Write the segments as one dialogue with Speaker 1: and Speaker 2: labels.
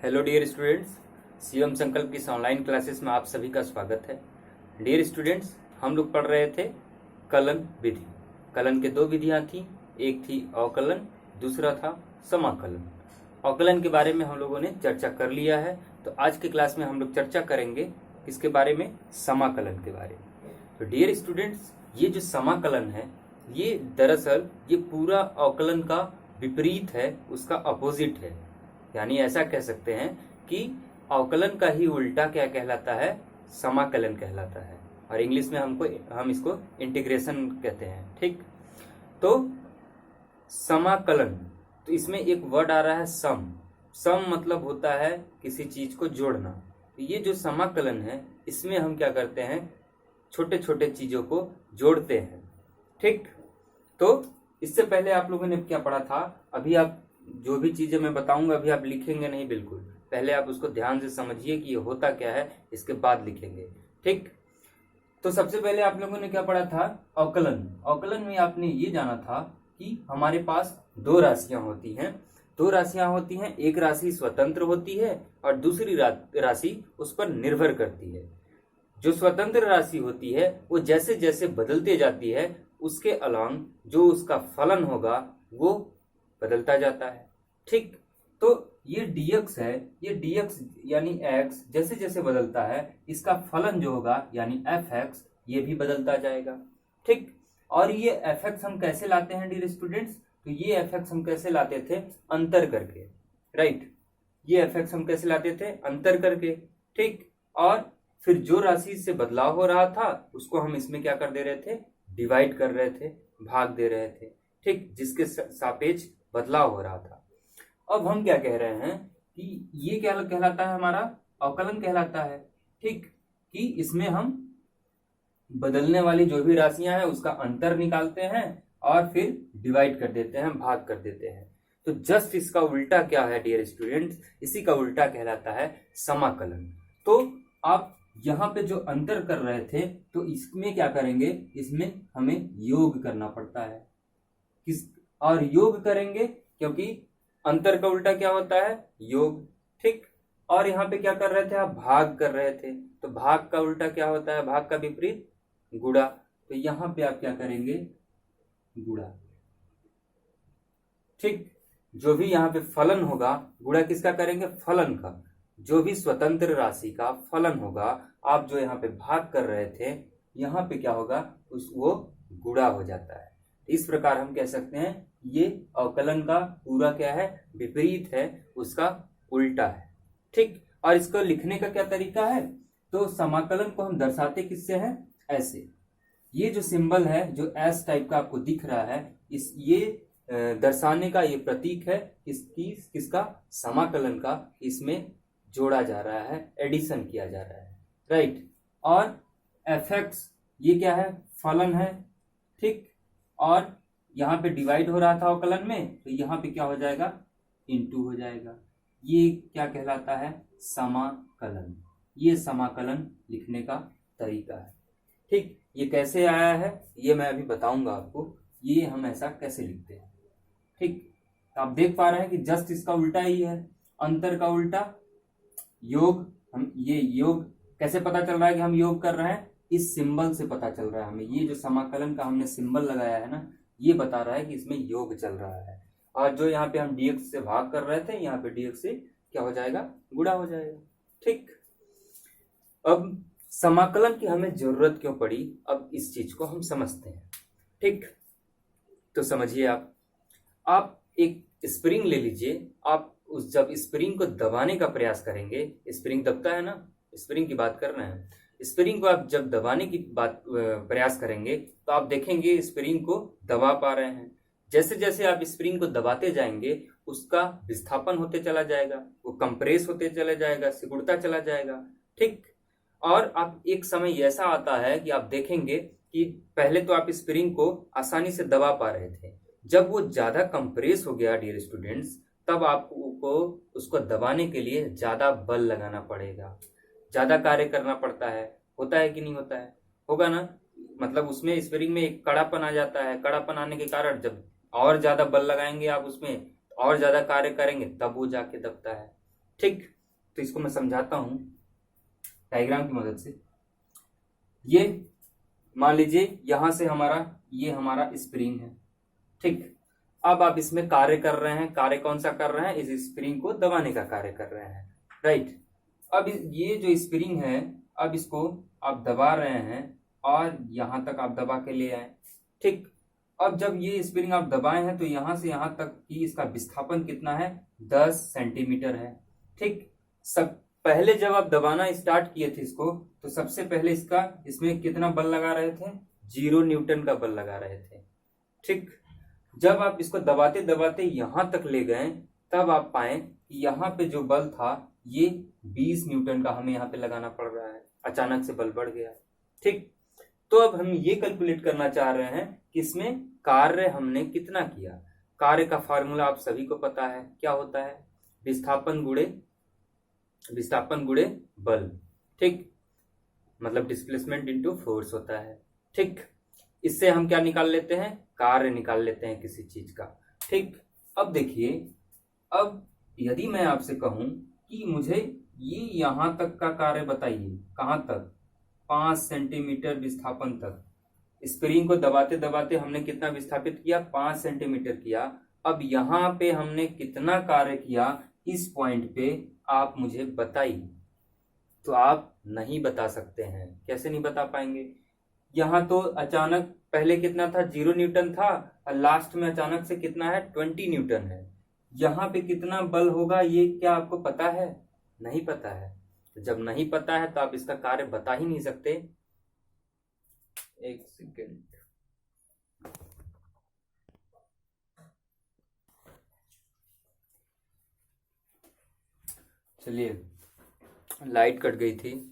Speaker 1: Hello dear students, CM संकल्प की इस ऑनलाइन क्लासेस में आप सभी का स्वागत है। डियर स्टूडेंट्स, हम लोग पढ़ रहे थे कलन विधि। कलन के दो विधियां थी, एक थी अवकलन, दूसरा था समाकलन। अवकलन के बारे में हम लोगों ने चर्चा कर लिया है, तो आज के क्लास में हम लोग चर्चा करेंगे किसके बारे में, समाकलन के बारे में। तो डियर स्टूडेंट्स, ये जो समाकलन है ये दरअसल ये पूरा अवकलन का विपरीत है, उसका अपोजिट है। यानी ऐसा कह सकते हैं कि अवकलन का ही उल्टा क्या कहलाता है, समाकलन कहलाता है। और इंग्लिश में हम इसको इंटीग्रेशन कहते हैं। ठीक, तो समाकलन, तो इसमें एक वर्ड आ रहा है सम। सम मतलब होता है किसी चीज को जोड़ना। तो ये जो समाकलन है इसमें हम क्या करते हैं, छोटे छोटे चीजों को जोड़ते हैं। ठीक, तो इससे पहले आप लोगों ने क्या पढ़ा था, अभी आप जो भी चीजें मैं बताऊंगा अभी आप लिखेंगे नहीं, बिल्कुल पहले आप उसको ध्यान से समझिए कि ये होता क्या है, इसके बाद लिखेंगे। ठीक, तो सबसे पहले आप लोगों ने क्या पढ़ा था, अवकलन। अवकलन में आपने ये जाना था कि हमारे पास दो राशियां होती हैं। दो राशियां होती हैं, एक राशि स्वतंत्र होती है और दूसरी राशि उस पर निर्भर करती है। जो स्वतंत्र राशि होती है वो जैसे जैसे बदलते जाती है उसके अलॉन्ग जो उसका फलन होगा वो बदलता जाता है। ठीक, तो ये dx है, ये dx यानी x जैसे जैसे बदलता है इसका फलन जो होगा यानी fx ये भी बदलता जाएगा। ठीक, और ये fx हम कैसे लाते हैं डियर स्टूडेंट्स, तो ये fx हम कैसे लाते थे, अंतर करके। राइट, ये fx हम कैसे लाते थे, अंतर करके। ठीक, और फिर जो राशि से बदलाव हो रहा था उसको हम इसमें क्या कर दे रहे थे, डिवाइड कर रहे थे, भाग दे रहे थे। ठीक, जिसके सापेक्ष बदलाव हो रहा था। अब हम क्या कह रहे हैं कि ये क्या कहलाता है, हमारा अवकलन कहलाता है। ठीक, कि इसमें हम बदलने वाली जो भी राशियां हैं उसका अंतर निकालते हैं और फिर डिवाइड कर देते हैं, भाग कर देते हैं। तो जस्ट इसका उल्टा क्या है डियर स्टूडेंट्स, इसी का उल्टा कहलाता है समाकलन। तो आप यहाँ पे जो अंतर कर रहे थे तो इसमें क्या करेंगे, इसमें हमें योग करना पड़ता है। और योग करेंगे क्योंकि अंतर का उल्टा क्या होता है, योग। ठीक, और यहाँ पे क्या कर रहे थे, आप भाग कर रहे थे, तो भाग का उल्टा क्या होता है, भाग का विपरीत गुणा। तो यहाँ पे आप क्या करेंगे, गुणा। ठीक, जो भी यहाँ पे फलन होगा, गुणा किसका करेंगे, फलन का। जो भी स्वतंत्र राशि का फलन होगा, आप जो यहाँ पे भाग कर रहे थे यहाँ पे क्या होगा, वो गुणा हो जाता है। इस प्रकार हम कह सकते हैं ये अवकलन का पूरा क्या है, विपरीत है, उसका उल्टा है। ठीक, और इसको लिखने का क्या तरीका है, तो समाकलन को हम दर्शाते किससे हैं, ऐसे। ये जो सिंबल है जो एस टाइप का आपको दिख रहा है, इस ये दर्शाने का ये प्रतीक है किसका, समाकलन का। इसमें जोड़ा जा रहा है, एडिशन किया जा रहा है। राइट, और एफएक्स ये क्या है, फलन है। ठीक, और यहाँ पे डिवाइड हो रहा था अवकलन में, तो यहाँ पे क्या हो जाएगा, इनटू हो जाएगा। ये क्या कहलाता है, समाकलन। ये समाकलन लिखने का तरीका है। ठीक, ये कैसे आया है ये मैं अभी बताऊंगा आपको, ये हम ऐसा कैसे लिखते हैं। ठीक, आप देख पा रहे हैं कि जस्ट इसका उल्टा ही है, अंतर का उल्टा योग। हम ये योग कैसे पता चल रहा है कि हम योग कर रहे हैं, इस सिंबल से पता चल रहा है हमें। ये जो समाकलन का हमने सिंबल लगाया है ना, ये बता रहा है कि इसमें योग चल रहा है। और जो यहाँ पे हम dx से भाग कर रहे थे, यहाँ पे dx से क्या हो जाएगा, गुणा हो जाएगा। ठीक, अब समाकलन की हमें जरूरत क्यों पड़ी, अब इस चीज को हम समझते हैं। ठीक, तो समझिए आप एक स्प्रिंग ले लीजिए। आप जब स्प्रिंग को दबाने का प्रयास करेंगे, स्प्रिंग दबता है ना, स्प्रिंग की बात कर रहे हैं, स्प्रिंग को आप जब दबाने की प्रयास करेंगे तो आप देखेंगे स्प्रिंग को दबा पा रहे हैं। जैसे जैसे आप स्प्रिंग को दबाते जाएंगे उसका विस्थापन होते चला जाएगा, वो कंप्रेस होते चला जाएगा, सिकुड़ता चला जाएगा। ठीक, और आप एक समय ऐसा आता है कि आप देखेंगे कि पहले तो आप स्प्रिंग को आसानी से दबा पा रहे थे, जब वो ज्यादा कंप्रेस हो गया डियर स्टूडेंट्स, तब आपको उसको दबाने के लिए ज्यादा बल लगाना पड़ेगा, ज्यादा कार्य करना पड़ता है। होता है कि नहीं होता है, होगा ना, मतलब उसमें स्प्रिंग में एक कड़ापन आ जाता है। कड़ापन आने के कारण जब और ज्यादा बल लगाएंगे आप उसमें, और ज्यादा कार्य करेंगे, तब वो जाके दबता है। ठीक, तो इसको मैं समझाता हूं डायग्राम की मदद से। ये मान लीजिए यहां से ये हमारा स्प्रिंग है, ठीक। अब आप इसमें कार्य कर रहे हैं, कार्य कौन सा कर रहे हैं, इस स्प्रिंग को दबाने का कार्य कर रहे हैं, राइट। अब ये जो स्प्रिंग है, अब इसको आप दबा रहे हैं और यहां तक आप दबा के ले आए, ठीक। अब जब ये स्प्रिंग आप दबाए हैं तो यहां से यहां तक की इसका विस्थापन कितना है, 10 सेंटीमीटर है, ठीक। सब पहले जब आप दबाना स्टार्ट किए थे इसको, तो सबसे पहले इसमें कितना बल लगा रहे थे, 0 न्यूटन का बल लगा रहे थे, ठीक। जब आप इसको दबाते दबाते यहां तक ले गए, तब आप पाए कि यहाँ पे जो बल था ये 20 न्यूटन का हमें यहाँ पे लगाना पड़ रहा है, अचानक से बल बढ़ गया, ठीक। तो अब हम ये कैलकुलेट करना चाह रहे हैं कि इसमें कार्य हमने कितना किया। कार्य का फॉर्मूला आप सभी को पता है, क्या होता है, विस्थापन गुणे बल, ठीक। मतलब डिस्प्लेसमेंट इनटू फोर्स होता है, ठीक। इससे हम क्या निकाल लेते हैं, कार्य निकाल लेते हैं किसी चीज का, ठीक। अब देखिए, अब यदि मैं आपसे कहूं कि मुझे ये यहां तक का कार्य बताइए, कहां तक, 5 सेंटीमीटर विस्थापन तक। स्प्रिंग को दबाते दबाते हमने कितना विस्थापित किया, 5 सेंटीमीटर किया। अब यहां पे हमने कितना कार्य किया, इस पॉइंट पे आप मुझे बताइए। तो आप नहीं बता सकते हैं, कैसे नहीं बता पाएंगे, यहाँ तो अचानक पहले कितना था, 0 न्यूटन था, और लास्ट में अचानक से कितना है, 20 न्यूटन है। यहाँ पे कितना बल होगा ये क्या आपको पता है, नहीं पता है। तो जब नहीं पता है तो आप इसका कार्य बता ही नहीं सकते। एक सेकेंड, चलिए, लाइट कट गई थी,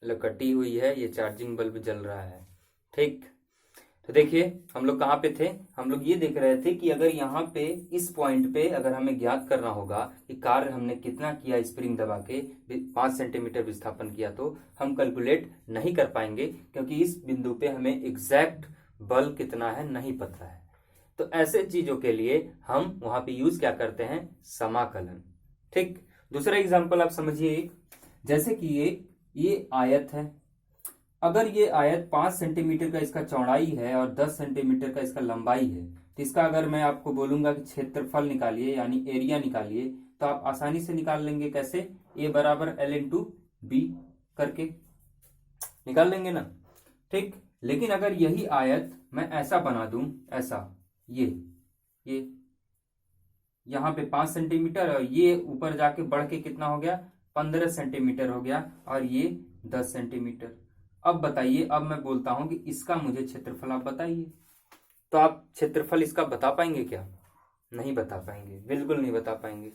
Speaker 1: कटी हुई है, ये चार्जिंग बल्ब जल रहा है, ठीक। तो देखिए हम लोग कहाँ पे थे, हम लोग ये देख रहे थे कि अगर यहाँ पे इस पॉइंट पे अगर हमें ज्ञात करना होगा कि कार्य हमने कितना किया स्प्रिंग दबा के, 5 सेंटीमीटर विस्थापन किया, तो हम कैलकुलेट नहीं कर पाएंगे, क्योंकि इस बिंदु पे हमें एग्जैक्ट बल कितना है नहीं पता है। तो ऐसे चीजों के लिए हम वहां पे यूज क्या करते हैं, समाकलन, ठीक। दूसरा एग्जाम्पल आप समझिए, जैसे कि ये आयत है, अगर ये आयत 5 सेंटीमीटर का इसका चौड़ाई है और 10 सेंटीमीटर का इसका लंबाई है, तो इसका अगर मैं आपको बोलूंगा कि क्षेत्रफल निकालिए यानी एरिया निकालिए, तो आप आसानी से निकाल लेंगे, कैसे, A बराबर L इंटू बी करके निकाल लेंगे ना, ठीक। लेकिन अगर यही आयत मैं ऐसा बना दूं, ऐसा, ये यहाँ पे 5 सेंटीमीटर और ये ऊपर जाके बढ़ के कितना हो गया, 15 सेंटीमीटर हो गया, और ये 10 सेंटीमीटर। अब बताइए, अब मैं बोलता हूं कि इसका मुझे क्षेत्रफल आप बताइए, तो आप क्षेत्रफल इसका बता पाएंगे क्या, नहीं बता पाएंगे, बिल्कुल नहीं बता पाएंगे।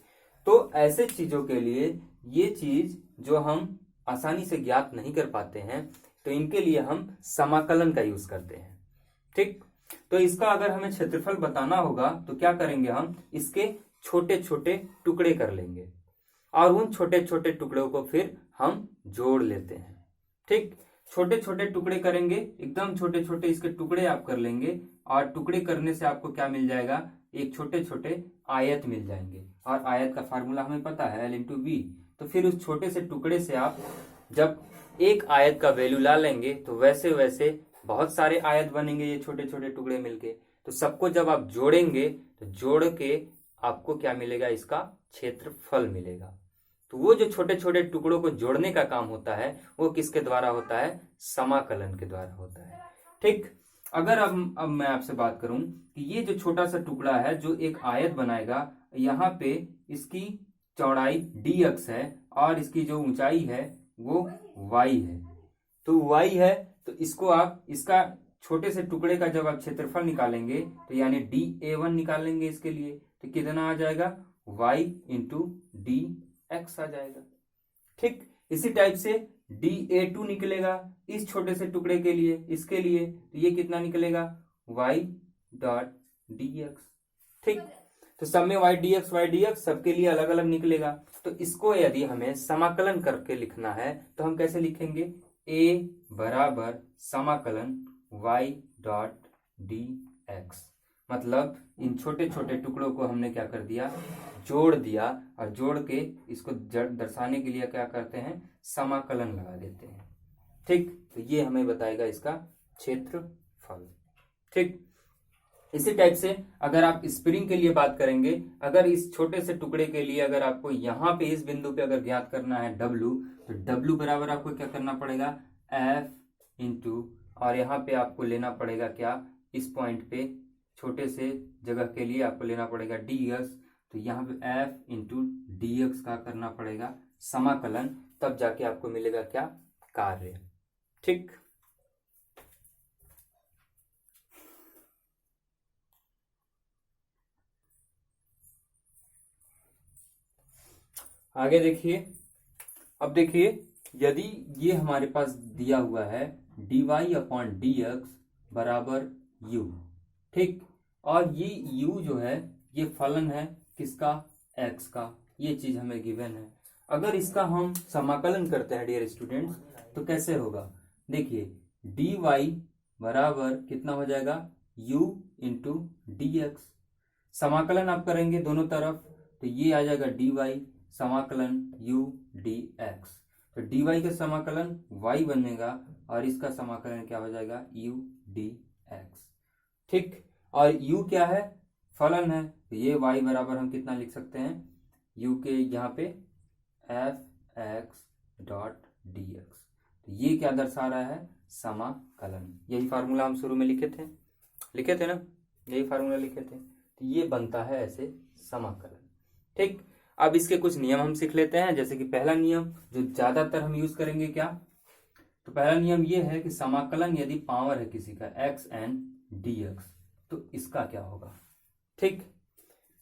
Speaker 1: तो ऐसे चीजों के लिए, ये चीज जो हम आसानी से ज्ञात नहीं कर पाते हैं, तो इनके लिए हम समाकलन का यूज करते हैं, ठीक। तो इसका अगर हमें क्षेत्रफल बताना होगा तो क्या करेंगे, हम इसके छोटे छोटे टुकड़े कर लेंगे और उन छोटे छोटे टुकड़ों को फिर हम जोड़ लेते हैं, ठीक। छोटे छोटे टुकड़े करेंगे, एकदम छोटे छोटे इसके टुकड़े आप कर लेंगे, और टुकड़े करने से आपको क्या मिल जाएगा, एक छोटे छोटे आयत मिल जाएंगे, और आयत का फार्मूला हमें पता है, L इंटू बी। तो फिर उस छोटे से टुकड़े से आप जब एक आयत का वैल्यू ला लेंगे, तो वैसे वैसे बहुत सारे आयत बनेंगे, ये छोटे छोटे टुकड़े मिलके। तो सबको जब आप जोड़ेंगे, तो जोड़ के आपको क्या मिलेगा, इसका क्षेत्रफल मिलेगा। तो वो जो छोटे छोटे टुकड़ों को जोड़ने का काम होता है, वो किसके द्वारा होता है, समाकलन के द्वारा होता है, ठीक। अगर अब मैं आपसे बात करूं कि ये जो छोटा सा टुकड़ा है जो एक आयत बनाएगा, यहाँ पे इसकी चौड़ाई डी अक्स है और इसकी जो ऊंचाई है वो वाई है। तो वाई है, तो इसको आप इसका छोटे से टुकड़े का जब आप क्षेत्रफल निकालेंगे, तो यानी DA1 निकालेंगे इसके लिए, तो कितना आ जाएगा, y इंटू डी एक्स आ जाएगा, ठीक। इसी टाइप से DA2 निकलेगा इस छोटे से टुकड़े के लिए, इसके लिए, तो ये कितना निकलेगा, y डॉट डी एक्स, ठीक। तो सब में y डी एक्स सबके लिए अलग अलग निकलेगा। तो इसको यदि हमें समाकलन करके लिखना है तो हम कैसे लिखेंगे, a बराबर समाकलन y डॉट डी एक्स, मतलब इन छोटे छोटे टुकड़ों को हमने क्या कर दिया, जोड़ दिया, और जोड़ के इसको दर्शाने के लिए क्या करते हैं, समाकलन लगा देते हैं। ठीक, तो ये हमें बताएगा इसका क्षेत्रफल। ठीक, इसी टाइप से अगर आप स्प्रिंग के लिए बात करेंगे, अगर इस छोटे से टुकड़े के लिए अगर आपको यहाँ पे इस बिंदु पे अगर ज्ञात करना है W, तो W बराबर आपको क्या करना पड़ेगा, F इंटू, और यहाँ पे आपको लेना पड़ेगा क्या, इस पॉइंट पे छोटे से जगह के लिए आपको लेना पड़ेगा dx, तो यहाँ पे F इंटू dx का करना पड़ेगा समाकलन, तब जाके आपको मिलेगा क्या, कार्य। ठीक, आगे देखिए। अब देखिए, यदि ये हमारे पास दिया हुआ है dy अपॉन dx बराबर u, ठीक, और ये u जो है ये फलन है किसका, x का, ये चीज हमें गिवन है। अगर इसका हम समाकलन करते हैं डियर स्टूडेंट्स, तो कैसे होगा, देखिए dy बराबर कितना हो जाएगा, u इंटू dx, समाकलन आप करेंगे दोनों तरफ, तो ये आ जाएगा dy समाकलन u dx, तो dy का समाकलन y बनेगा और इसका समाकलन क्या हो जाएगा, u dx। ठीक, और u क्या है, फलन है, तो ये y बराबर हम कितना लिख सकते हैं, u के यहाँ पे f(x) डॉट dx, तो ये क्या दर्शा रहा है, समाकलन। यही फार्मूला हम शुरू में लिखे थे ना, यही फार्मूला लिखे थे, तो ये बनता है ऐसे समाकलन। ठीक, अब इसके कुछ नियम हम सीख लेते हैं। जैसे कि पहला नियम जो ज्यादातर हम यूज करेंगे क्या, तो पहला नियम ये है कि समाकलन यदि पावर है किसी का x n dx, तो इसका क्या होगा। ठीक,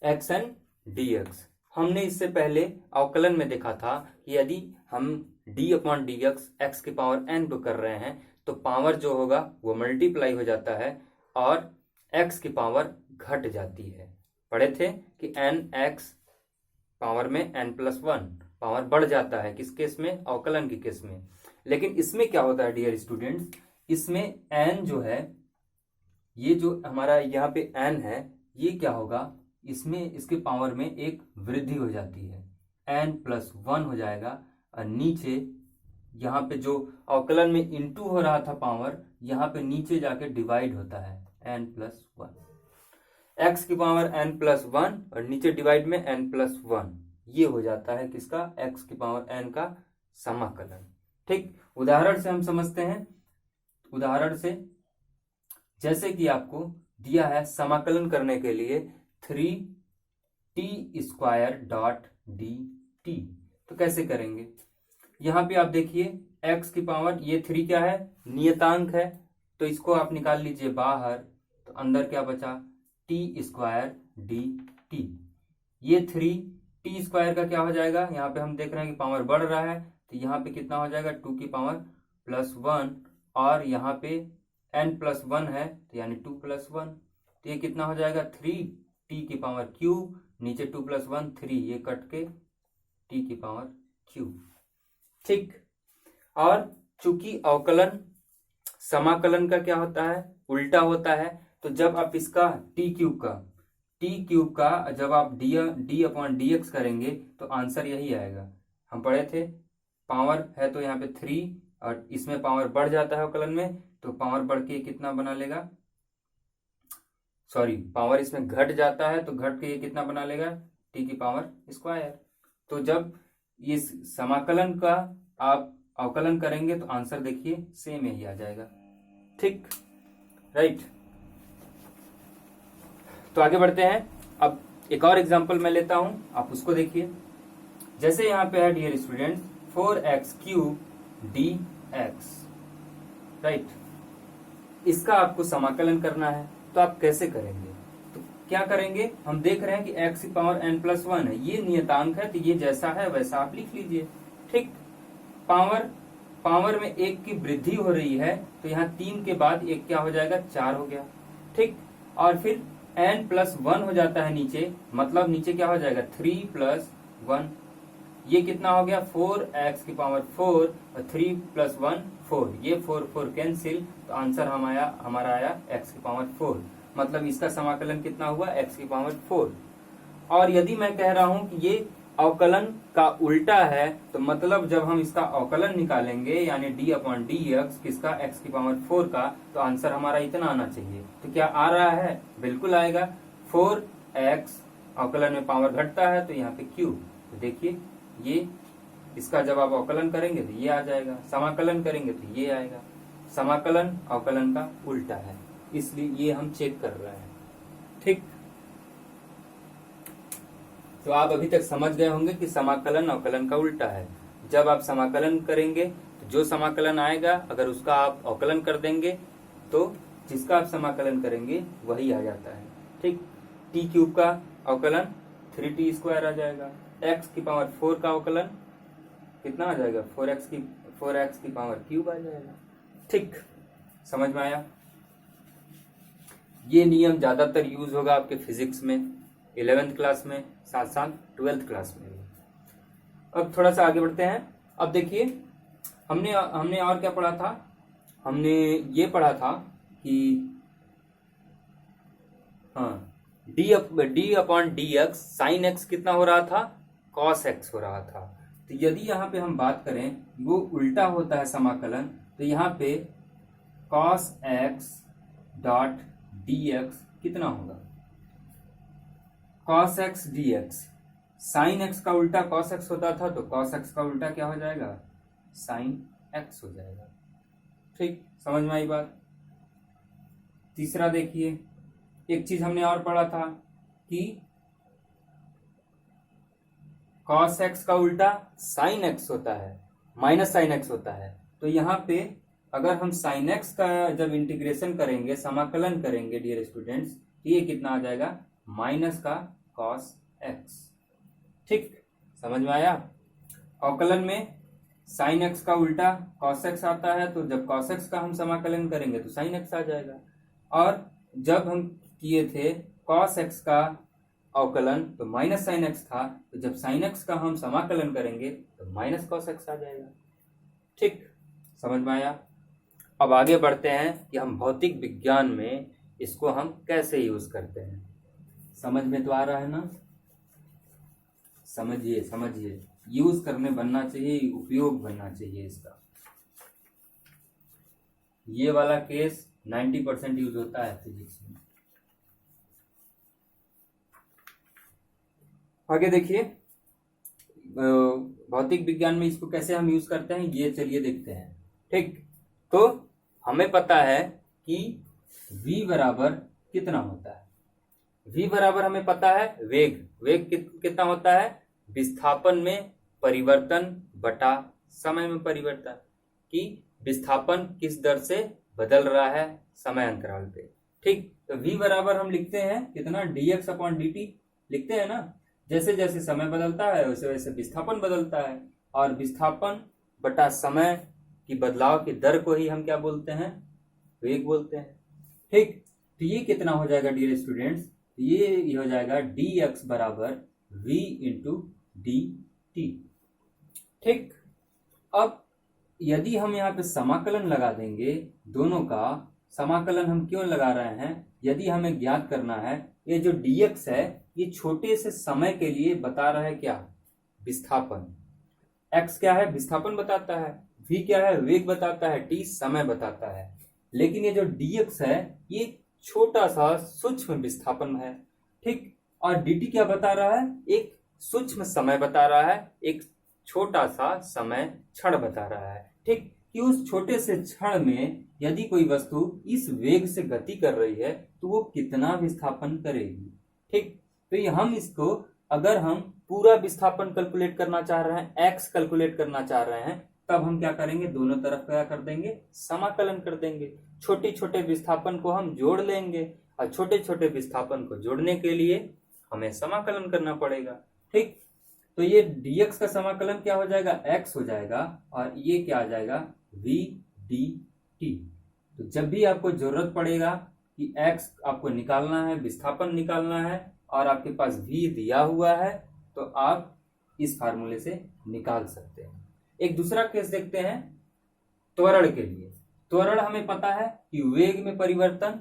Speaker 1: x n dx हमने इससे पहले अवकलन में देखा था कि यदि हम d अपॉन dx x की पावर n को कर रहे हैं, तो पावर जो होगा वो मल्टीप्लाई हो जाता है और x की पावर घट जाती है। पढ़े थे कि nx पावर में n+1 पावर बढ़ जाता है, किस केस में, अवकलन के केस में। लेकिन इसमें क्या होता है डियर स्टूडेंट्स, इसमें n जो है, ये जो हमारा यहाँ पे n है, ये क्या होगा, इसमें इसके पावर में एक वृद्धि हो जाती है, n+1 हो जाएगा, और नीचे यहाँ पे जो अवकलन में इंटू हो रहा था पावर, यहाँ पे नीचे जाके डिवाइड होता है n+1, x की पावर n+1 और नीचे डिवाइड में n+1, ये हो जाता है किसका, x की पावर n का समाकलन। ठीक, उदाहरण से हम समझते हैं। उदाहरण से, जैसे कि आपको दिया है समाकलन करने के लिए 3t² डॉट dt, तो कैसे करेंगे, यहाँ पे आप देखिए x की पावर, ये 3 क्या है, नियतांक है, तो इसको आप निकाल लीजिए बाहर, तो अंदर क्या बचा, t² dt, ये 3t² का क्या हो जाएगा, यहाँ पे हम देख रहे हैं कि पावर बढ़ रहा है, तो यहाँ पे कितना हो जाएगा, 2 की पावर +1, और यहाँ पे n+1 है, तो यानी 2+1, तो ये कितना हो जाएगा, 3t की पावर क्यूब, नीचे 2+1 3, ये कट के t की पावर क्यूब। ठीक, और चूंकि अवकलन समाकलन का क्या होता है, उल्टा होता है, तो जब आप इसका t क्यूब का जब आप d अपॉन dx करेंगे, तो आंसर यही आएगा। हम पढ़े थे, पावर है तो यहाँ पे 3 और इसमें पावर बढ़ जाता है अवकलन में, तो पावर बढ़ के कितना बना लेगा, सॉरी पावर इसमें घट जाता है, तो घट के ये कितना बना लेगा, t की पावर स्क्वायर। तो जब इस समाकलन का आप अवकलन करेंगे, तो आंसर देखिए सेम यही आ जाएगा। ठीक, राइट, तो आगे बढ़ते हैं। अब एक और एग्जांपल मैं लेता हूं, आप उसको देखिए। जैसे यहाँ पे है dear students 4x³ dx, right, इसका आपको समाकलन करना है, तो आप कैसे करेंगे, तो क्या करेंगे, हम देख रहे हैं कि x की पावर n+1 है, ये नियतांक है, तो ये जैसा है वैसा आप लिख लीजिए। ठीक, पावर में 1 की वृद्धि हो रही है, तो यहाँ 3 के बाद 1 क्या हो जाएगा, 4 हो गया। ठीक, और फिर n+1 हो जाता है नीचे, मतलब नीचे क्या हो जाएगा, 3+1, ये कितना हो गया, 4x की पावर 4 और 3+1 4, ये 4 4 कैंसिल, तो आंसर हमारा आया x की पावर 4, मतलब इसका समाकलन कितना हुआ, x की पावर 4। और यदि मैं कह रहा हूं कि ये अवकलन का उल्टा है, तो मतलब जब हम इसका अवकलन निकालेंगे यानी d अपॉन डी एक्स किसका, x की पावर 4 का, तो आंसर हमारा इतना आना चाहिए। तो क्या आ रहा है, बिल्कुल आएगा। 4x अवकलन में पावर घटता है तो यहाँ पे q, तो देखिए ये इसका जब आप अवकलन करेंगे तो ये आ जाएगा, समाकलन करेंगे तो ये आएगा। समाकलन अवकलन का उल्टा है, इसलिए ये हम चेक कर रहे हैं। ठीक, तो आप अभी तक समझ गए होंगे कि समाकलन अवकलन का उल्टा है। जब आप समाकलन करेंगे तो जो समाकलन आएगा अगर उसका आप अवकलन कर देंगे तो जिसका आप समाकलन करेंगे वही आ जाता है। ठीक, टी क्यूब का अवकलन 3t स्क्वायर आ जाएगा, x की पावर 4 का अवकलन कितना आ जाएगा, 4x की पावर क्यूब आ जाएगा। ठीक, समझ में आया। ये नियम ज्यादातर यूज होगा आपके फिजिक्स में 11th क्लास में, साथ साथ 12th क्लास में भी। अब थोड़ा सा आगे बढ़ते हैं। अब देखिए हमने और क्या पढ़ा था, हमने ये पढ़ा था कि हाँ D upon D x sine x कितना हो रहा था, कॉस एक्स हो रहा था। तो यदि यहाँ पे हम बात करें वो उल्टा होता है समाकलन, तो यहाँ पे cos x dot D x कितना होगा, cos x D x. Sine x का उल्टा कॉस एक्स होता था, तो कॉस एक्स का उल्टा क्या हो जाएगा, साइन एक्स हो जाएगा। ठीक, समझ में आई बात। तीसरा देखिए, एक चीज हमने और पढ़ा था कि कॉस एक्स का उल्टा साइन एक्स होता है, माइनस साइन एक्स होता है। तो यहाँ पे अगर हम साइन एक्स का जब इंटीग्रेशन करेंगे, समाकलन करेंगे डियर स्टूडेंट्स, तो ये कितना आ जाएगा, माइनस का कॉस एक्स। ठीक, समझ में आया। अवकलन में साइन एक्स का उल्टा कॉस एक्स आता है, तो जब कॉस एक्स का हम समाकलन करेंगे तो साइन एक्स आ जाएगा। और जब हम किए थे कॉस एक्स का अवकलन तो माइनस साइन एक्स था, तो जब साइन एक्स का हम समाकलन करेंगे तो माइनस कॉस एक्स आ जाएगा। ठीक, समझ में आया। अब आगे बढ़ते हैं कि हम भौतिक विज्ञान में इसको हम कैसे यूज करते हैं। समझ में तो आ रहा है ना, समझिए यूज करने बनना चाहिए, उपयोग बनना चाहिए इसका। ये वाला केस 90% यूज होता है फिजिक्स में। आगे देखिए भौतिक विज्ञान में इसको कैसे हम यूज करते हैं, ये चलिए देखते हैं। ठीक, तो हमें पता है कि v बराबर कितना होता है, v बराबर हमें पता है वेग कितना होता है, विस्थापन में परिवर्तन बटा समय में परिवर्तन, कि विस्थापन किस दर से बदल रहा है समय अंतराल पे। ठीक, तो v बराबर हम लिखते हैं कितना, dx अपॉन dt लिखते हैं ना। जैसे जैसे समय बदलता है वैसे वैसे विस्थापन बदलता है, और विस्थापन बटा समय की बदलाव की दर को ही हम क्या बोलते हैं, वेग बोलते हैं। ठीक, तो ये कितना हो जाएगा डियर स्टूडेंट्स, ये हो जाएगा dx बराबर v इंटू dt। ठीक, अब यदि हम यहाँ पे समाकलन लगा देंगे, दोनों का समाकलन हम क्यों लगा रहे हैं, यदि हमें ज्ञात करना है ये जो dx है ये छोटे से समय के लिए बता रहा है क्या, विस्थापन। x क्या है, विस्थापन बताता है, v क्या है, वेग बताता है, t समय बताता है। लेकिन ये जो dx है ये छोटा सा सूक्ष्म विस्थापन है। ठीक, और dt क्या बता रहा है, एक सूक्ष्म समय बता रहा है, एक छोटा सा समय क्षण बता रहा है। ठीक, कि उस छोटे से क्षण में यदि कोई वस्तु इस वेग से गति कर रही है तो वो कितना विस्थापन करेगी। ठीक, तो ये हम इसको अगर हम पूरा विस्थापन कैलकुलेट करना चाह रहे हैं, x कैलकुलेट करना चाह रहे हैं, तब हम क्या करेंगे, दोनों तरफ क्या कर देंगे, समाकलन कर देंगे। छोटे छोटे विस्थापन को हम जोड़ लेंगे, और छोटे छोटे विस्थापन को जोड़ने के लिए हमें समाकलन करना पड़ेगा। ठीक, तो ये dx का समाकलन क्या हो जाएगा, x हो जाएगा, और ये क्या आ जाएगा, v dt। तो जब भी आपको जरूरत पड़ेगा कि x आपको निकालना है, विस्थापन निकालना है, और आपके पास v दिया हुआ है, तो आप इस फार्मूले से निकाल सकते हैं। एक दूसरा केस देखते हैं त्वरण के लिए। त्वरण हमें पता है कि वेग में परिवर्तन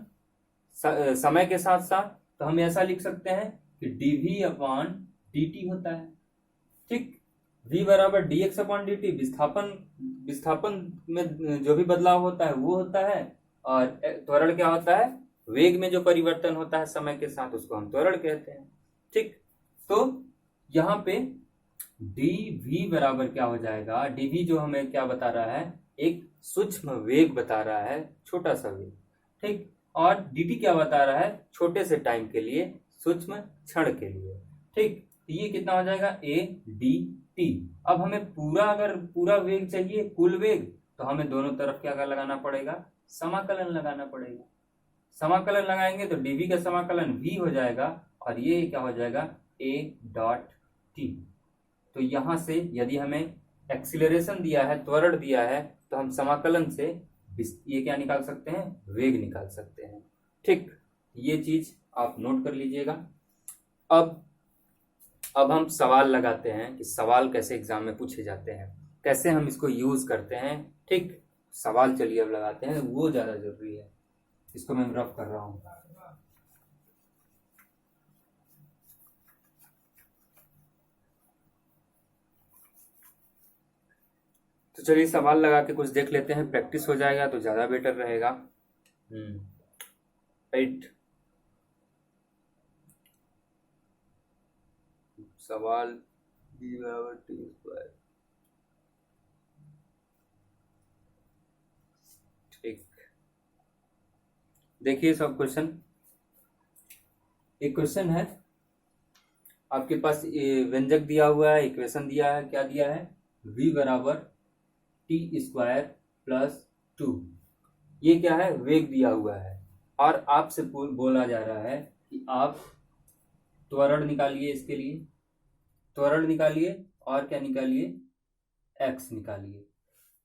Speaker 1: समय के साथ साथ, तो हम ऐसा लिख सकते हैं कि dv अपॉन dt होता है। ठीक, v बराबर dx अपॉन dt, विस्थापन में जो भी बदलाव होता है वो होता है, और त्वरण क्या होता है, वेग में जो परिवर्तन होता है समय के साथ, उसको हम त्वरण कहते हैं। ठीक, तो यहाँ पे dv बराबर क्या हो जाएगा, dv जो हमें क्या बता रहा है, एक सूक्ष्म वेग बता रहा है, छोटा सा वेग। ठीक, और dt क्या बता रहा है, छोटे से टाइम के लिए, सूक्ष्म क्षण के लिए। ठीक, ये कितना हो जाएगा, a dt। अब हमें अगर पूरा वेग चाहिए, कुल वेग, तो हमें दोनों तरफ क्या लगाना पड़ेगा, समाकलन लगाना पड़ेगा। समाकलन लगाएंगे तो dv का समाकलन v हो जाएगा, और ये क्या हो जाएगा, a डॉट t। तो यहां से यदि हमें एक्सीलरेशन दिया है, त्वरण दिया है, तो हम समाकलन से ये क्या निकाल सकते हैं, वेग निकाल सकते हैं। ठीक, ये चीज आप नोट कर लीजिएगा। अब हम सवाल लगाते हैं कि सवाल कैसे एग्जाम में पूछे जाते हैं, कैसे हम इसको यूज करते हैं। ठीक, सवाल चलिए अब लगाते हैं, वो ज्यादा जरूरी है। इसको मैं रफ कर रहा हूं। तो चलिए सवाल लगा के कुछ देख लेते हैं, प्रैक्टिस हो जाएगा तो ज्यादा बेटर रहेगा। राइट, सवाल b बराबर टी स्क्वायर। ठीक, देखिए सब क्वेश्चन। एक क्वेश्चन है, आपके पास व्यंजक दिया हुआ है, इक्वेशन दिया है, क्या दिया है, v बराबर टी स्क्वायर प्लस 2। ये क्या है, वेग दिया हुआ है, और आपसे बोला जा रहा है कि आप त्वरण निकालिए, इसके लिए त्वरण निकालिए, और क्या निकालिए, x निकालिए।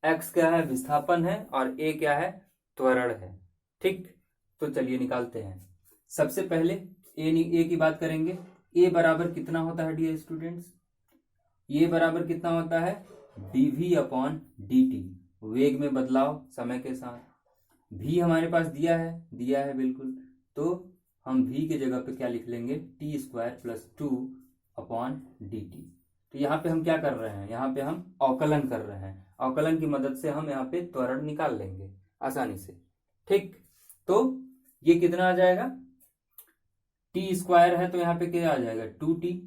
Speaker 1: x क्या है, विस्थापन है, और a क्या है, त्वरण है। ठीक, तो चलिए निकालते हैं। सबसे पहले a की बात करेंगे। a बराबर कितना होता है डियर स्टूडेंट्स, a बराबर कितना होता है, dv अपॉन dt, वेग में बदलाव समय के साथ। v हमारे पास दिया है बिल्कुल, तो हम v की जगह पे क्या लिख लेंगे, T square plus 2 upon dt। तो यहाँ पे हम क्या कर रहे हैं, यहाँ पे हम अवकलन कर रहे हैं, अवकलन की मदद से हम यहाँ पे त्वरण निकाल लेंगे आसानी से। ठीक, तो ये कितना आ जाएगा, टी स्क्वायर है तो यहाँ पे क्या आ जाएगा, 2t।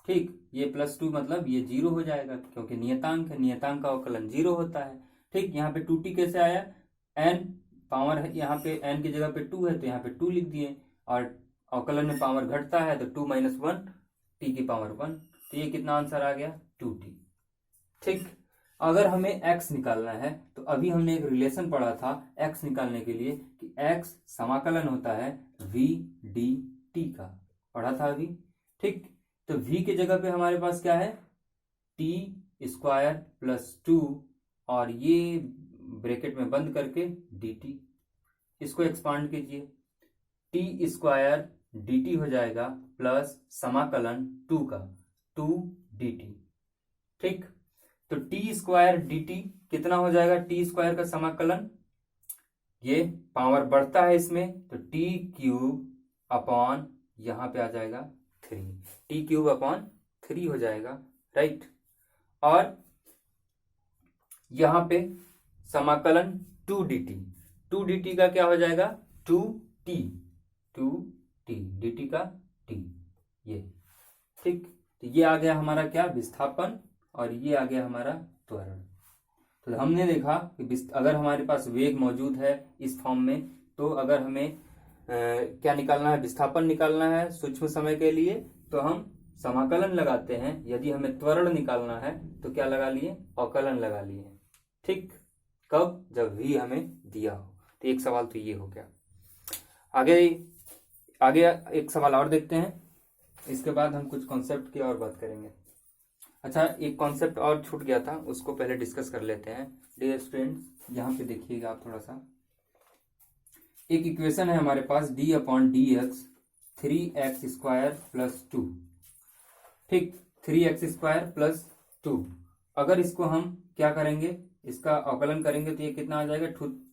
Speaker 1: ठीक, ये प्लस 2 मतलब ये 0 हो जाएगा, क्योंकि नियतांक है, नियतांक का अवकलन 0 होता है। ठीक, यहाँ पे 2t कैसे आया, n पावर है, यहाँ पे n की जगह पे 2 है तो यहाँ पे 2 लिख दिए, और अवकलन में पावर घटता है तो 2 - 1 t की पावर 1, तो ये कितना आंसर आ गया, 2t। ठीक, अगर हमें x निकालना है तो अभी हमने एक रिलेशन पढ़ा था x निकालने के लिए कि x समाकलन होता है v dt का, पढ़ा था अभी। ठीक, तो v की जगह पे हमारे पास क्या है, टी स्क्वायर प्लस 2, और ये ब्रैकेट में बंद करके dt, इसको एक्सपांड कीजिए, टी स्क्वायर dt हो जाएगा प्लस समाकलन 2 का 2 dt। ठीक, तो टी स्क्वायर dt कितना हो जाएगा, टी स्क्वायर का समाकलन, ये पावर बढ़ता है इसमें तो टी क्यूब अपॉन यहाँ पे आ जाएगा 3, टी क्यूब अपॉन 3 हो जाएगा। राइट, और यहाँ पे समाकलन 2 dt का क्या हो जाएगा, 2t dt का t, ये। ठीक, तो ये आ गया हमारा क्या, विस्थापन, और ये आ गया हमारा त्वरण। तो हमने देखा कि अगर हमारे पास वेग मौजूद है इस फॉर्म में, तो अगर हमें क्या निकालना है, विस्थापन निकालना है सूक्ष्म समय के लिए, तो हम समाकलन लगाते हैं। यदि हमें त्वरण निकालना है तो क्या लगा लिए, अवकलन लगा लिए। ठीक, कब, जब v हमें दिया हो। तो एक सवाल तो ये हो गया। आगे एक सवाल और देखते हैं, इसके बाद हम कुछ कॉन्सेप्ट की और बात करेंगे। अच्छा, एक कॉन्सेप्ट और छूट गया था, उसको पहले डिस्कस कर लेते हैं। डियर स्टूडेंट्स, यहाँ पे देखिएगा आप थोड़ा सा, एक इक्वेशन है हमारे पास d upon D x 3x square plus 2। ठीक, 3x स्क्वायर प्लस 2, अगर इसको हम क्या करेंगे, इसका अवकलन करेंगे तो ये कितना आ जाएगा,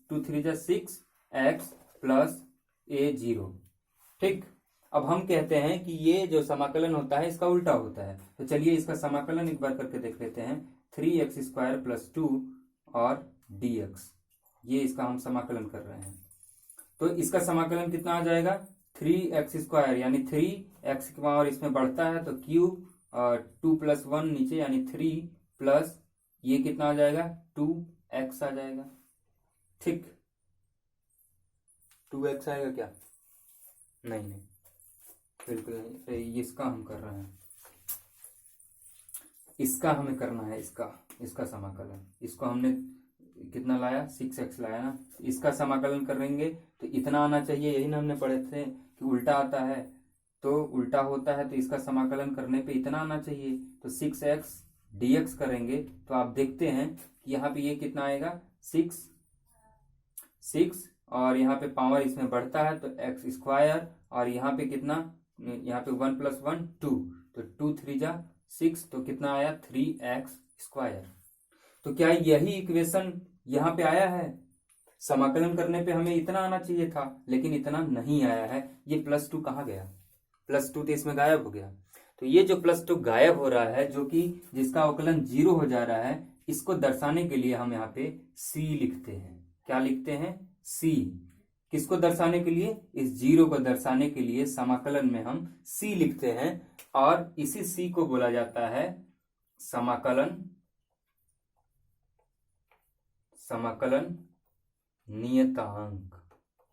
Speaker 1: 2 3 जा 6x प्लस ए 0। ठीक, अब हम कहते हैं कि ये जो समाकलन होता है इसका उल्टा होता है, तो चलिए इसका समाकलन एक बार करके देख लेते हैं। 3x² + 2 और dx, ये इसका हम समाकलन कर रहे हैं। तो इसका समाकलन कितना आ जाएगा, 3x² यानी 3x की पावर इसमें बढ़ता है तो क्यूब, और 2 + 1 नीचे यानी 3 प्लस ये कितना आ जाएगा 2x आ जाएगा। ठीक, 2x आएगा क्या, नहीं, बिल्कुल नहीं, इसका हम कर रहे हैं, इसका हमें करना है, इसका समाकलन। इसको हमने कितना लाया, 6x लाया ना, इसका समाकलन करेंगे तो इतना आना चाहिए, यही ना हमने पढ़े थे कि उल्टा आता है तो उल्टा होता है, तो इसका समाकलन करने पे इतना आना चाहिए। तो 6x dx करेंगे तो आप देखते हैं कि यहाँ पे ये कितना आएगा 6 और यहाँ पे पावर इसमें बढ़ता है तो x², और यहाँ पे कितना, यहाँ पे 1 + 1 2, तो 2 3 जा 6, तो कितना आया 3x²। तो क्या यही इक्वेशन यहाँ पे आया है, समाकलन करने पे हमें इतना आना चाहिए था, लेकिन इतना नहीं आया है। ये +2 कहाँ गया, +2 तो इसमें गायब हो गया। तो ये जो +2 गायब हो रहा है, जो कि जिसका अवकलन 0 हो जा रहा है, इसको दर्शाने के लिए हम यहाँ पे c लिखते हैं। क्या लिखते हैं, c। किसको दर्शाने के लिए, इस 0 को दर्शाने के लिए समाकलन में हम c लिखते हैं, और इसी c को बोला जाता है समाकलन नियतांक।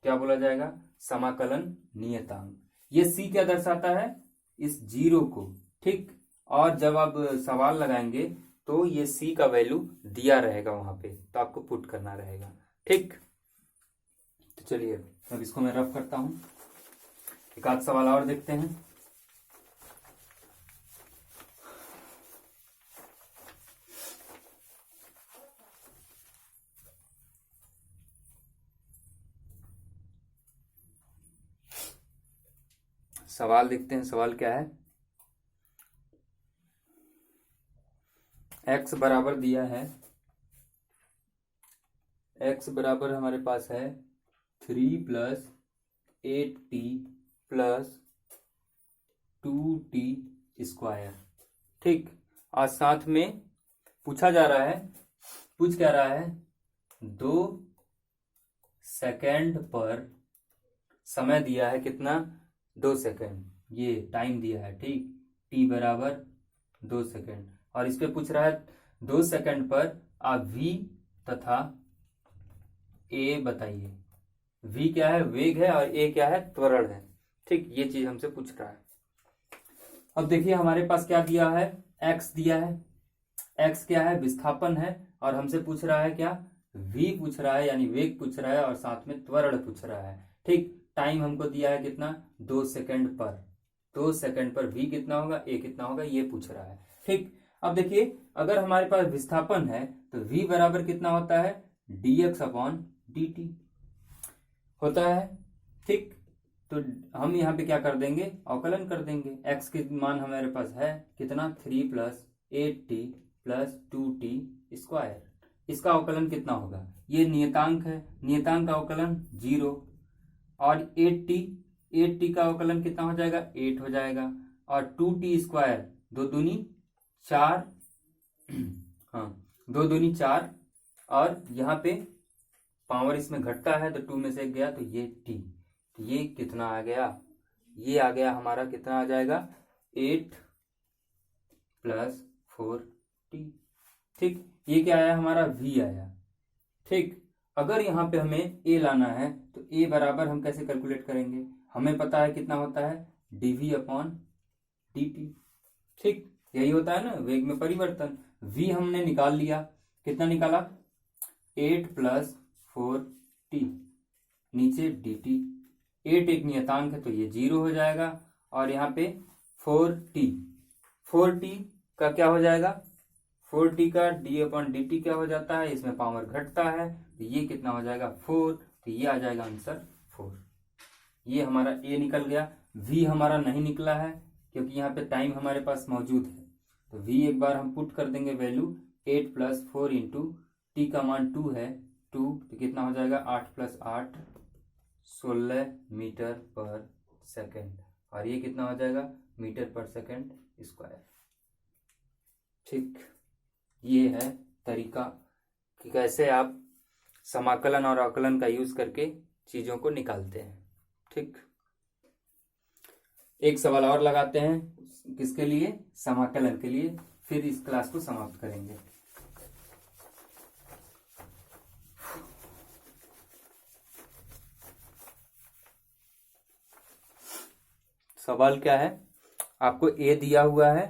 Speaker 1: क्या बोला जाएगा, समाकलन नियतांक। ये c क्या दर्शाता है, इस 0 को। ठीक, और जब आप सवाल लगाएंगे तो ये c का वैल्यू दिया रहेगा वहां पे, तो आपको पुट करना रहेगा। ठीक, तो चलिए अब इसको मैं रफ करता हूं, एक आध सवाल और देखते हैं। सवाल देखते हैं, सवाल क्या है। x बराबर दिया है, x बराबर हमारे पास है 3 + 8t + 2t²। ठीक, और साथ में पूछा जा रहा है, पूछ क्या रहा है, 2 सेकंड पर समय दिया है, कितना 2 सेकंड, ये टाइम दिया है। ठीक, t बराबर 2 सेकंड, और इस पे पूछ रहा है 2 सेकंड पर आप v तथा a बताइए। v क्या है, वेग है, और a क्या है, त्वरण है। ठीक, ये चीज हमसे पूछ रहा है। अब देखिए हमारे पास क्या दिया है, x दिया है, x क्या है, विस्थापन है, और हमसे पूछ रहा है क्या, v पूछ रहा है, यानी वेग पूछ रहा है, और साथ में त्वरण पूछ रहा है। ठीक, टाइम हमको दिया है कितना, 2 सेकंड पर, 2 सेकंड पर v कितना होगा, a कितना होगा, ये पूछ रहा है। ठीक, अब देखिए अगर हमारे पास विस्थापन है तो v बराबर कितना होता है, dx/dt होता है। ठीक, तो हम यहाँ पे क्या कर देंगे, अवकलन कर देंगे। x के मान हमारे पास है कितना, 3 + 8t + 2t²। इसका अवकलन कितना होगा, ये नियतांक है, नियतांक का अवकलन 0, और 8t का अवकलन कितना हो जाएगा, 8 हो जाएगा, और 2t², 2 दूनी 4 हाँ 2 दूनी 4, और यहाँ पे पावर इसमें घटता है तो 2 में से 1 गया, तो ये t, तो ये कितना आ गया, ये आ गया हमारा, कितना आ जाएगा 8 + 4t। ठीक, ये क्या आया हमारा, v आया। ठीक, अगर यहाँ पे हमें a लाना है तो a बराबर हम कैसे कैलकुलेट करेंगे, हमें पता है कितना होता है, dv/dt। ठीक, यही होता है ना वेग में परिवर्तन। v हमने निकाल लिया, कितना निकाला, 8 + 4t, नीचे dt। 8 एक नियतांक है तो ये 0 हो जाएगा, और यहाँ पे 4t का क्या हो जाएगा, 4t का d/dt क्या हो जाता है, इसमें पावर घटता है, तो ये कितना हो जाएगा 4, तो ये आ जाएगा आंसर 4। ये हमारा a निकल गया। v हमारा नहीं निकला है क्योंकि यहाँ पे टाइम हमारे पास मौजूद है, तो v एक बार हम पुट कर देंगे वैल्यू, 8 + 4 इंटू t का मान 2 है, 2, तो कितना हो जाएगा 8 + 8 16 मीटर पर सेकेंड, और ये कितना हो जाएगा, मीटर पर सेकेंड स्क्वायर। ठीक, ये है तरीका कि कैसे आप समाकलन और अवकलन का यूज करके चीजों को निकालते हैं। ठीक, एक सवाल और लगाते हैं, किसके लिए, समाकलन के लिए, फिर इस क्लास को समाप्त करेंगे। सवाल क्या है, आपको ए दिया हुआ है,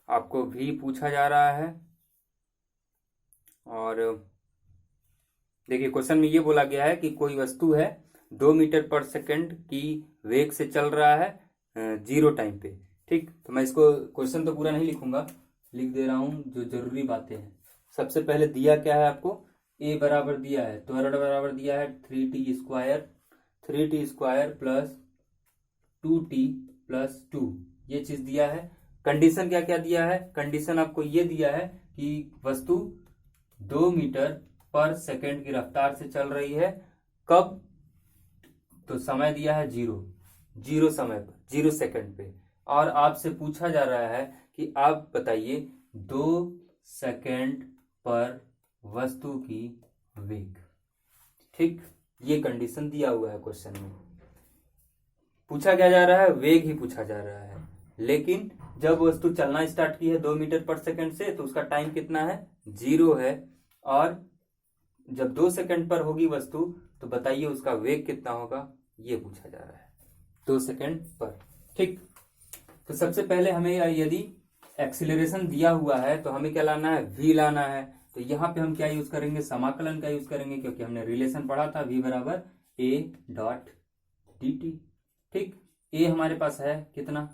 Speaker 1: आपको भी पूछा जा रहा है, और देखिए क्वेश्चन में ये बोला गया है कि कोई वस्तु है 2 मीटर पर सेकंड की वेग से चल रहा है 0 टाइम पे। ठीक, तो मैं इसको क्वेश्चन तो पूरा नहीं लिखूंगा, लिख दे रहा हूं जो जरूरी बातें हैं। सबसे पहले दिया क्या है आपको, ए बराबर दिया है, त्वरण बराबर दिया है 3t square plus 2t plus 2, ये चीज दिया है। कंडीशन क्या क्या दिया है, कंडीशन आपको ये दिया है कि वस्तु 2 मीटर पर सेकंड की रफ्तार से चल रही है, कब, तो समय दिया है 0 समय पर, 0 सेकंड पे, और आपसे पूछा जा रहा है कि आप बताइए 2 सेकंड पर वस्तु की वेग। ठीक, ये कंडीशन दिया हुआ है क्वेश्चन में। पूछा क्या जा रहा है, वेग ही पूछा जा रहा है, लेकिन जब वस्तु चलना स्टार्ट की है 2 मीटर पर सेकंड से, तो उसका टाइम कितना है, 0 है, और जब 2 सेकंड पर होगी वस्तु तो बताइए उसका वेग कितना होगा, ये पूछा जा रहा है 2 सेकंड पर। ठीक, तो सबसे पहले हमें यदि एक्सीलरेशन दिया हुआ है तो हमें क्या लाना है, v लाना है। तो यहाँ पे हम क्या यूज करेंगे, समाकलन का यूज करेंगे, क्योंकि हमने रिलेशन पढ़ा था v बराबर a डॉट dt। ठीक, a हमारे पास है कितना,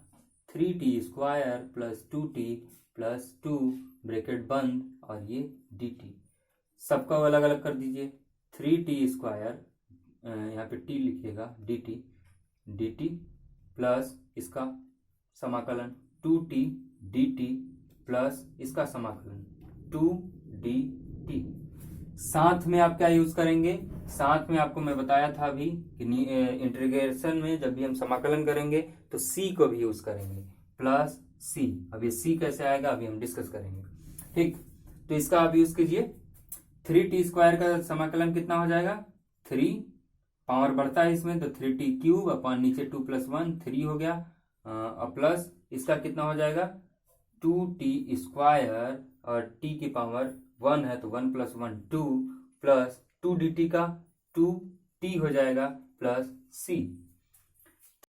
Speaker 1: 3t square plus 2t plus 2 bracket बंद, और ये dt, सबका अलग अलग कर दीजिए। 3t स्क्वायर, यहाँ पे t लिखिएगा, dt प्लस इसका समाकलन 2t dt प्लस इसका समाकलन 2dt। साथ में आप क्या यूज करेंगे, साथ में आपको मैं बताया था अभी कि इंटीग्रेशन में जब भी हम समाकलन करेंगे तो c को भी यूज करेंगे, प्लस c। अब ये c कैसे आएगा अभी हम डिस्कस करेंगे। ठीक, तो इसका आप यूज कीजिए, 3t स्क्वायर का समाकलन कितना हो जाएगा, 3, पावर बढ़ता है इसमें तो 3t क्यूब अपॉन नीचे 2 प्लस 1 3 हो गया, प्लस इसका कितना हो जाएगा 2t स्क्वायर, और t की पावर 1 है तो 1 प्लस 1 2 प्लस 2 dt का 2t हो जाएगा प्लस c।